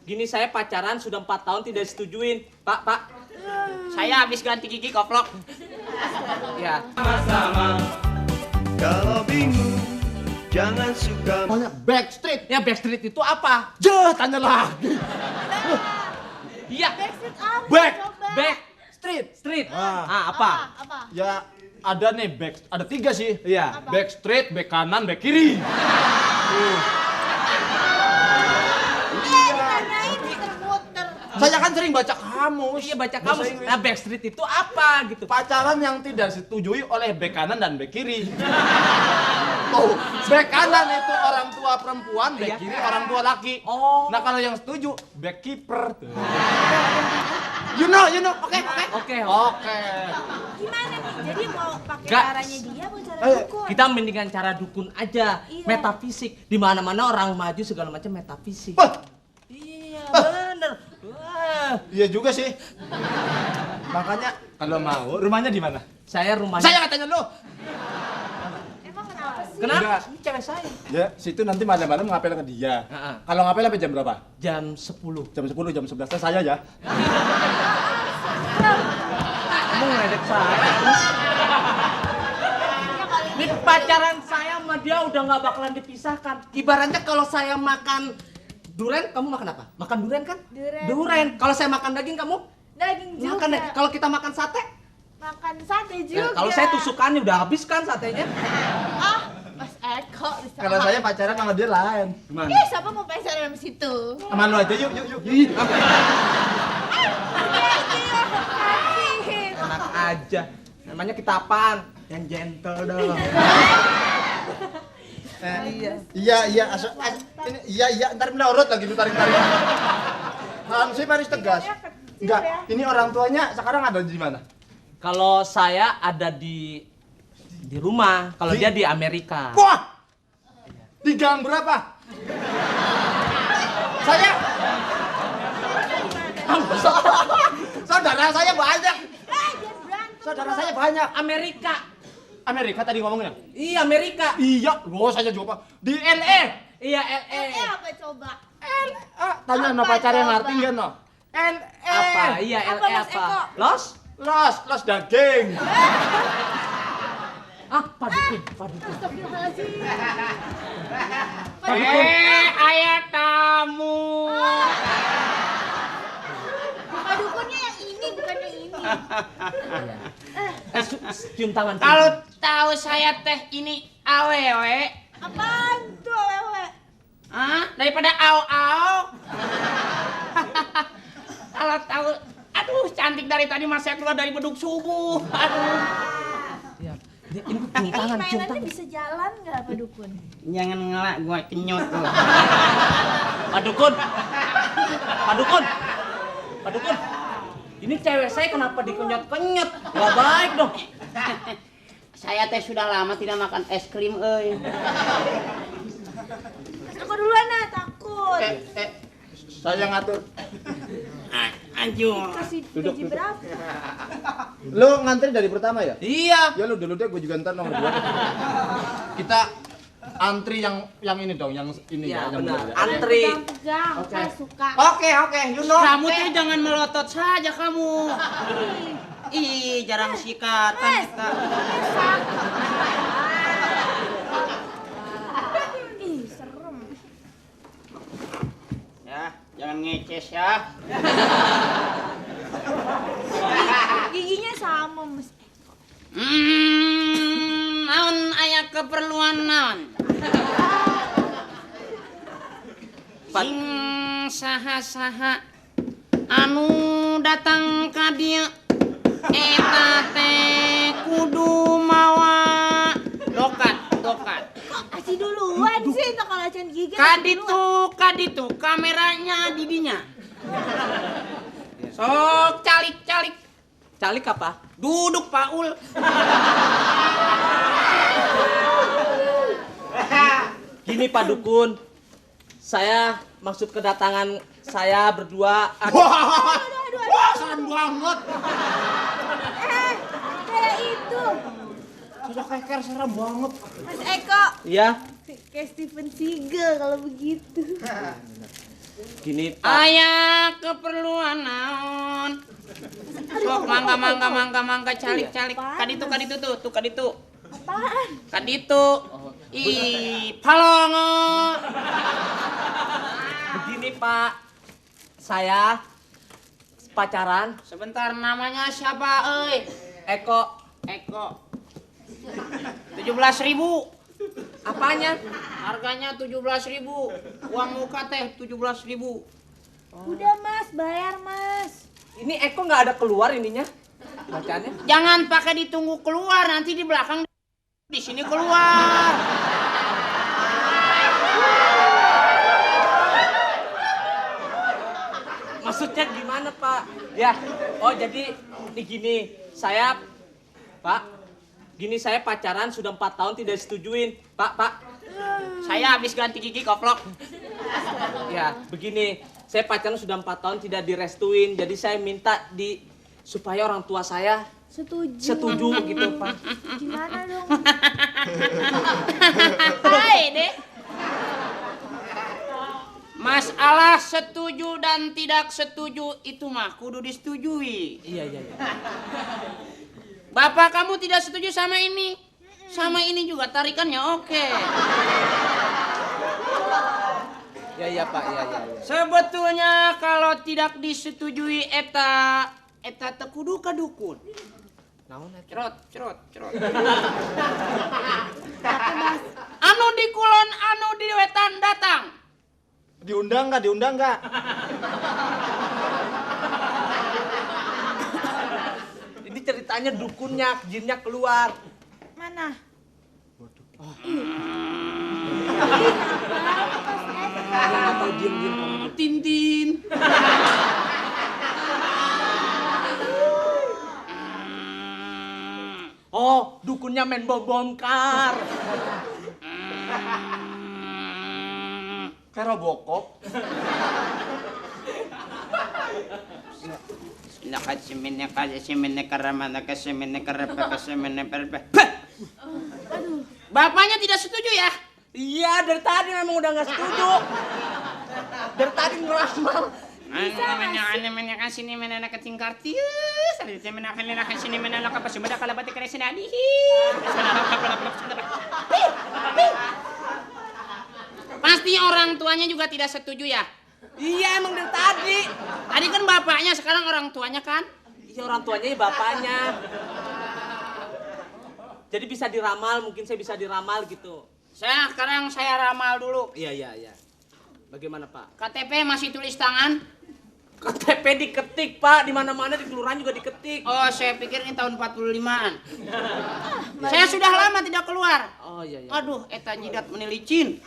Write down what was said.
Gini saya pacaran sudah 4 tahun tidak disetujuin. Pak. Saya habis ganti gigi koplok. Ya. Sama-sama. Kalau bingung, jangan suka. Namanya Backstreet. Ya Backstreet itu apa? Tanya lagi. Iya. Backstreet apa? Back. Coba. Street. Ah. Apa? Apa? Ya ada nih ada 3 sih. Iya. Apa? Backstreet, back kanan, back kiri. Ditanyain muter-muter. Saya kan sering baca kamus. Iya baca Bahasa kamus. Inggris. Nah Backstreet itu apa gitu? Pacaran yang tidak disetujui oleh back kanan dan back kiri. Tuh, back kanan itu orang tua perempuan, back Iya. kiri orang tua laki. Oh. Nah kalau yang setuju, back keeper. You know. Oke. Oke. Gimana nih? Jadi mau pakai Nggak. caranya dia mau cara Ayo, dukun? Kita mendingan cara dukun aja. Iya. Metafisik. Di mana-mana orang maju segala macam metafisik. Wah, Iya, bener. Wah. iya juga sih. Makanya kalau mau, rumahnya di mana? Saya rumahnya. Saya nggak tanya lo. Emang kenapa sih? Kenapa? Enggak. Ini cewek saya. Ya, situ nanti malam-malam ngapel ke dia. Heeh. Kalau ngapel sampai jam berapa? Jam 10. Jam 10, jam 11 saya ya. Kamu ngeledek saya. Ini pacaran saya sama dia udah nggak bakalan dipisahkan. Ibaratnya kalau saya makan durian, kamu makan apa? Makan durian kan? Durian. Kalau saya makan daging, kamu Daging juga. makan daging. Kalau kita makan sate, Makan sate juga. kalau saya tusukannya udah habis kan satenya. Ah, Mas Eko bisa. Kalau saya pacaran sama dia lain. Gimana? Ih, siapa mau pacaran sama situ? Sama lu aja yuk. Enak aja. Namanya kita apaan? Yang gentle dong. Iya, iya, ntar menurut lagi lu tarik-tarik. Sih Paris tegas. Enggak, ini orang tuanya sekarang ada di mana? Kalau saya ada di rumah, kalau dia di Amerika. Wah! Di gang berapa? Saya Saudara saya banyak. Saudara saya banyak. Amerika tadi ngomongnya? Iya, Amerika. Iya, saya juga Pak. Di LA. Iya, LA. apa coba? Tanya no Apa pacar yang coba? ngerti enggak no? LA. Apa? Iya, Apa, LA Mas apa? Eko? Los daging. Pak Dukun. Astagfirullahaladzim. Ayah tamu. Pak dukunnya yang ini bukan yang ini. Cium tangan. Kalau tahu saya teh ini awewe, Apaan tuh wewe? daripada au. Kalau tahu, aduh cantik dari tadi mas saya keluar dari beduk subuh. Aduh. Iya. Ini cium tangan, cium Mainannya tangan. bisa jalan nggak Pak Dukun? Jangan ngelak, gua kenyot tuh. Pak Dukun. Ini cewek saya kenapa dikenyot-kenyot? Gak baik dong. Saya teh sudah lama tidak makan es krim, euy. Aku duluan nah, takut. Saya ngatur. Anjur. Kasih Duduk, gaji duduk. berapa? Lu ngantri dari pertama ya? Iya. Ya lu dulu deh, gue juga ntar nomor 2. Kita antri yang ini dong, yang ini Iya, yang benar. benar ya. Antri. Pegang, saya suka. Oke, you know. Kamu tuh jangan melotot saja kamu. Ih, jarang sikatan kita. Ih, serem. Ya, jangan ngeces ya. Giginya sama Mas. Naon aya keperluan naon? Sing saha-saha anu datang ka dieu eta teh kudu mawa dokat. Kok kasih duluan sih tak kalau acan gigi. Kaditu kameranya di dinya. Sok calik. Calik apa? Duduk Paul. Gini Pak Dukun. Saya maksud kedatangan saya berdua. Wah, keren banget. Kayak itu. Sudah keker serem banget. Mas Eko. Iya. Kayak Steven Seagal kalau begitu. Gini Pak. Aya keperluan naon? Sok mangga calik. Kaditu tuh kaditu. Apaan? Kaditu. Ih, palongo. Begini Pak. Saya pacaran Sebentar, namanya siapa euy? Eko. Eko. 17.000. Apanya? Harganya 17.000. Uang muka teh 17.000. Udah mas, bayar mas. Ini Eko nggak ada keluar ininya bacaannya. Jangan pakai ditunggu keluar, nanti di belakang di sini keluar. Maksudnya gimana Pak? Ya, oh jadi ini gini, saya Pak, gini saya pacaran sudah 4 tahun tidak disetujuin. Pak. Saya habis ganti gigi koplok. Ya, begini, saya pacaran sudah 4 tahun tidak direstuin. Jadi saya minta supaya orang tua saya setuju gitu Pak. Gimana dong? Hai, Dek. Masalah setuju dan tidak setuju itu mah kudu disetujui. Iya. Bapak kamu tidak setuju sama ini. Sama ini juga tarikannya oke. Ya Pak, ya. Sebetulnya kalau tidak disetujui eta tekudu kadukun. Naon eta? Cerot. Anu di kulon anu di wetan datang. Diundang nggak? Ini ceritanya dukunnya, jinnya keluar. Mana? Atau diem. Tintin. Oh, dukunnya main bom-bongkar. Kayak Robocop. Bapaknya tidak setuju ya? Iya, dari tadi memang udah nggak setuju. Dari tadi ngeramal. Sini menana keting kartius, ada menaka sini menana kapas sudah kalau batik kresna di. Pasti orang tuanya juga tidak setuju ya? Iya, emang dari tadi. Tadi kan bapaknya, sekarang orang tuanya kan? Iya, orang tuanya ya bapaknya. Jadi bisa diramal, mungkin saya bisa diramal gitu. Sekarang saya ramal dulu. Iya. Bagaimana Pak? KTP masih tulis tangan? KTP diketik Pak, di mana-mana di kelurahan juga diketik. Oh, saya pikir ini tahun 45-an. Saya sudah lama tidak keluar. Oh iya. Aduh, eta jidat menilicin.